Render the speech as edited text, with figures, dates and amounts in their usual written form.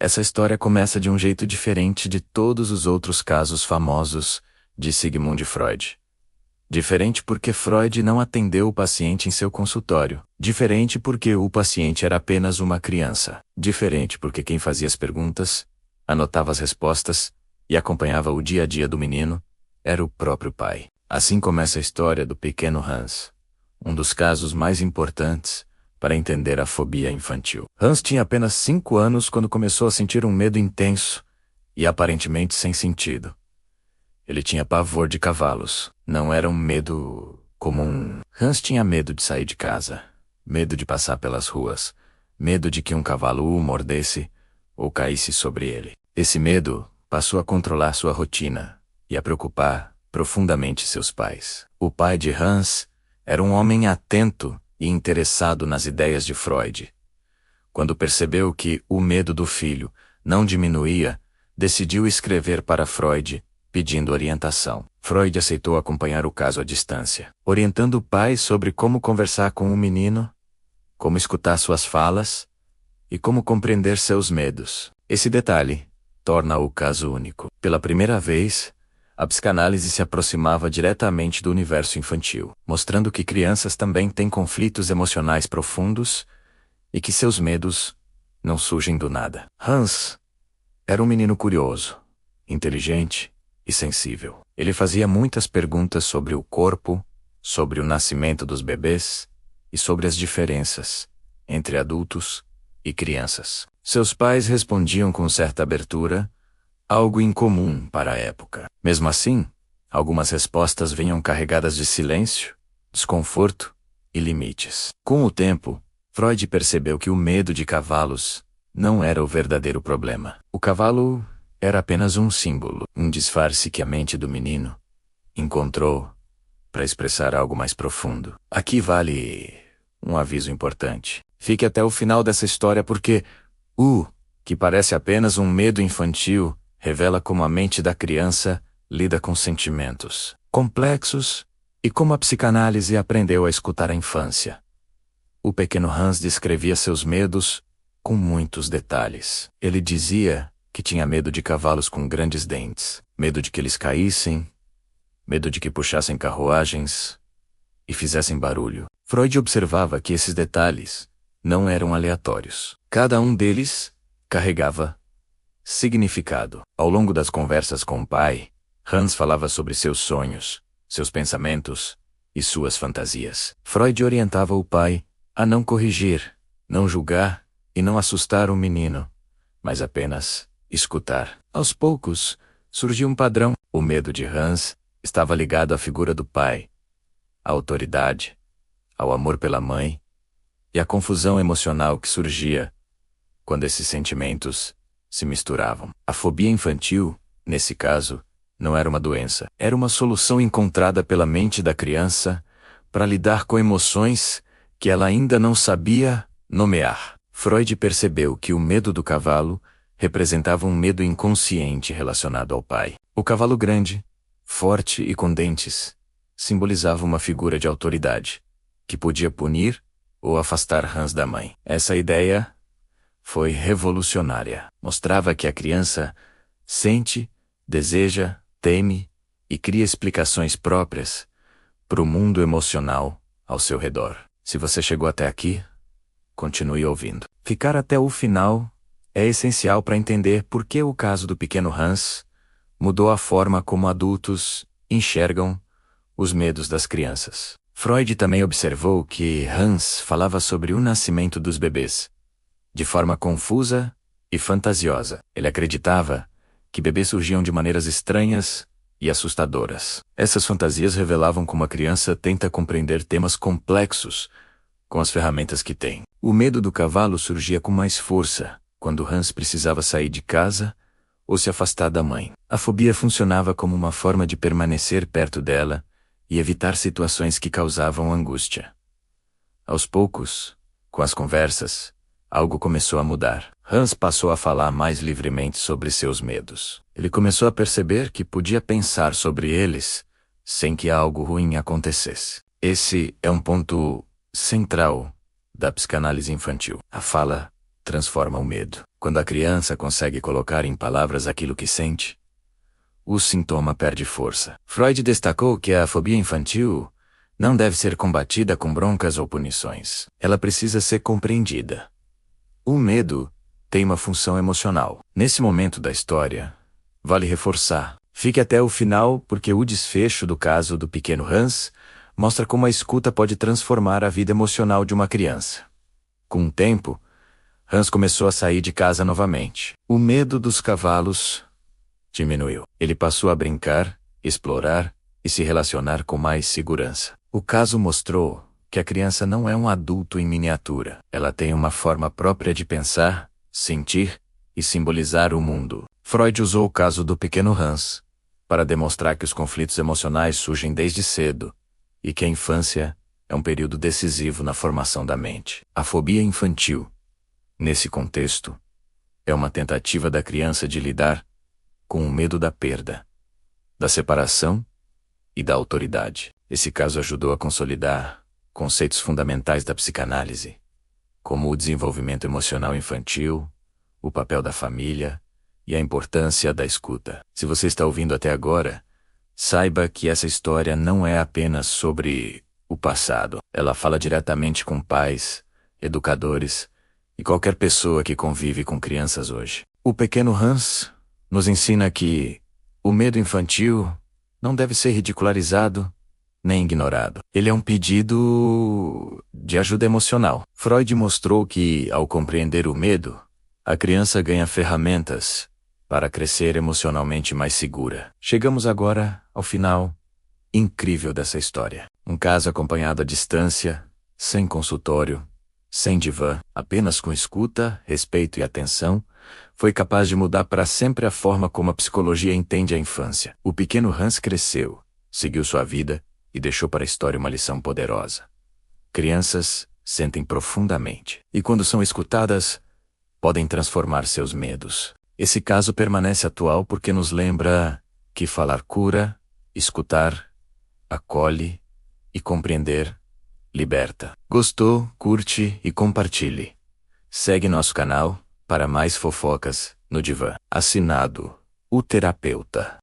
Essa história começa de um jeito diferente de todos os outros casos famosos de Sigmund Freud. Diferente porque Freud não atendeu o paciente em seu consultório. Diferente porque o paciente era apenas uma criança. Diferente porque quem fazia as perguntas, anotava as respostas e acompanhava o dia a dia do menino era o próprio pai. Assim começa a história do pequeno Hans, um dos casos mais importantes para entender a fobia infantil. Hans tinha apenas 5 anos quando começou a sentir um medo intenso e aparentemente sem sentido. Ele tinha pavor de cavalos. Não era um medo comum. Hans tinha medo de sair de casa, medo de passar pelas ruas, medo de que um cavalo o mordesse ou caísse sobre ele. Esse medo passou a controlar sua rotina e a preocupar profundamente seus pais. O pai de Hans era um homem atento e interessado nas ideias de Freud. Quando percebeu que o medo do filho não diminuía, decidiu escrever para Freud, pedindo orientação. Freud aceitou acompanhar o caso à distância, orientando o pai sobre como conversar com o menino, como escutar suas falas e como compreender seus medos. Esse detalhe torna o caso único. Pela primeira vez, a psicanálise se aproximava diretamente do universo infantil, mostrando que crianças também têm conflitos emocionais profundos e que seus medos não surgem do nada. Hans era um menino curioso, inteligente e sensível. Ele fazia muitas perguntas sobre o corpo, sobre o nascimento dos bebês e sobre as diferenças entre adultos e crianças. Seus pais respondiam com certa abertura, algo incomum para a época. Mesmo assim, algumas respostas vinham carregadas de silêncio, desconforto e limites. Com o tempo, Freud percebeu que o medo de cavalos não era o verdadeiro problema. O cavalo era apenas um símbolo, um disfarce que a mente do menino encontrou para expressar algo mais profundo. Aqui vale um aviso importante. Fique até o final dessa história porque que parece apenas um medo infantil, revela como a mente da criança lida com sentimentos complexos e como a psicanálise aprendeu a escutar a infância. O pequeno Hans descrevia seus medos com muitos detalhes. Ele dizia que tinha medo de cavalos com grandes dentes, medo de que eles caíssem, medo de que puxassem carruagens e fizessem barulho. Freud observava que esses detalhes não eram aleatórios. Cada um deles carregava significado. Ao longo das conversas com o pai, Hans falava sobre seus sonhos, seus pensamentos e suas fantasias. Freud orientava o pai a não corrigir, não julgar e não assustar o menino, mas apenas escutar. Aos poucos, surgiu um padrão. O medo de Hans estava ligado à figura do pai, à autoridade, ao amor pela mãe e à confusão emocional que surgia quando esses sentimentos se misturavam. A fobia infantil, nesse caso, não era uma doença. Era uma solução encontrada pela mente da criança para lidar com emoções que ela ainda não sabia nomear. Freud percebeu que o medo do cavalo representava um medo inconsciente relacionado ao pai. O cavalo grande, forte e com dentes, simbolizava uma figura de autoridade, que podia punir ou afastar Hans da mãe. Essa ideia foi revolucionária. Mostrava que a criança sente, deseja, teme e cria explicações próprias para o mundo emocional ao seu redor. Se você chegou até aqui, continue ouvindo. Ficar até o final é essencial para entender por que o caso do pequeno Hans mudou a forma como adultos enxergam os medos das crianças. Freud também observou que Hans falava sobre o nascimento dos bebês de forma confusa e fantasiosa. Ele acreditava que bebês surgiam de maneiras estranhas e assustadoras. Essas fantasias revelavam como a criança tenta compreender temas complexos com as ferramentas que tem. O medo do cavalo surgia com mais força quando Hans precisava sair de casa ou se afastar da mãe. A fobia funcionava como uma forma de permanecer perto dela e evitar situações que causavam angústia. Aos poucos, com as conversas, algo começou a mudar. Hans passou a falar mais livremente sobre seus medos. Ele começou a perceber que podia pensar sobre eles sem que algo ruim acontecesse. Esse é um ponto central da psicanálise infantil. A fala transforma o medo. Quando a criança consegue colocar em palavras aquilo que sente, o sintoma perde força. Freud destacou que a fobia infantil não deve ser combatida com broncas ou punições. Ela precisa ser compreendida. O medo tem uma função emocional. Nesse momento da história, vale reforçar. Fique até o final, porque o desfecho do caso do pequeno Hans mostra como a escuta pode transformar a vida emocional de uma criança. Com o tempo, Hans começou a sair de casa novamente. O medo dos cavalos diminuiu. Ele passou a brincar, explorar e se relacionar com mais segurança. O caso mostrou que a criança não é um adulto em miniatura. Ela tem uma forma própria de pensar, sentir e simbolizar o mundo. Freud usou o caso do pequeno Hans para demonstrar que os conflitos emocionais surgem desde cedo e que a infância é um período decisivo na formação da mente. A fobia infantil, nesse contexto, é uma tentativa da criança de lidar com o medo da perda, da separação e da autoridade. Esse caso ajudou a consolidar conceitos fundamentais da psicanálise, como o desenvolvimento emocional infantil, o papel da família e a importância da escuta. Se você está ouvindo até agora, saiba que essa história não é apenas sobre o passado. Ela fala diretamente com pais, educadores e qualquer pessoa que convive com crianças hoje. O pequeno Hans nos ensina que o medo infantil não deve ser ridicularizado nem ignorado. Ele é um pedido de ajuda emocional. Freud mostrou que, ao compreender o medo, a criança ganha ferramentas para crescer emocionalmente mais segura. Chegamos agora ao final incrível dessa história. Um caso acompanhado à distância, sem consultório, sem divã, apenas com escuta, respeito e atenção, foi capaz de mudar para sempre a forma como a psicologia entende a infância. O pequeno Hans cresceu, seguiu sua vida e deixou para a história uma lição poderosa. Crianças sentem profundamente e, quando são escutadas, podem transformar seus medos. Esse caso permanece atual porque nos lembra que falar cura, escutar, acolhe e compreender liberta. Gostou? Curte e compartilhe. Segue nosso canal para mais fofocas no Divã. Assinado, o terapeuta.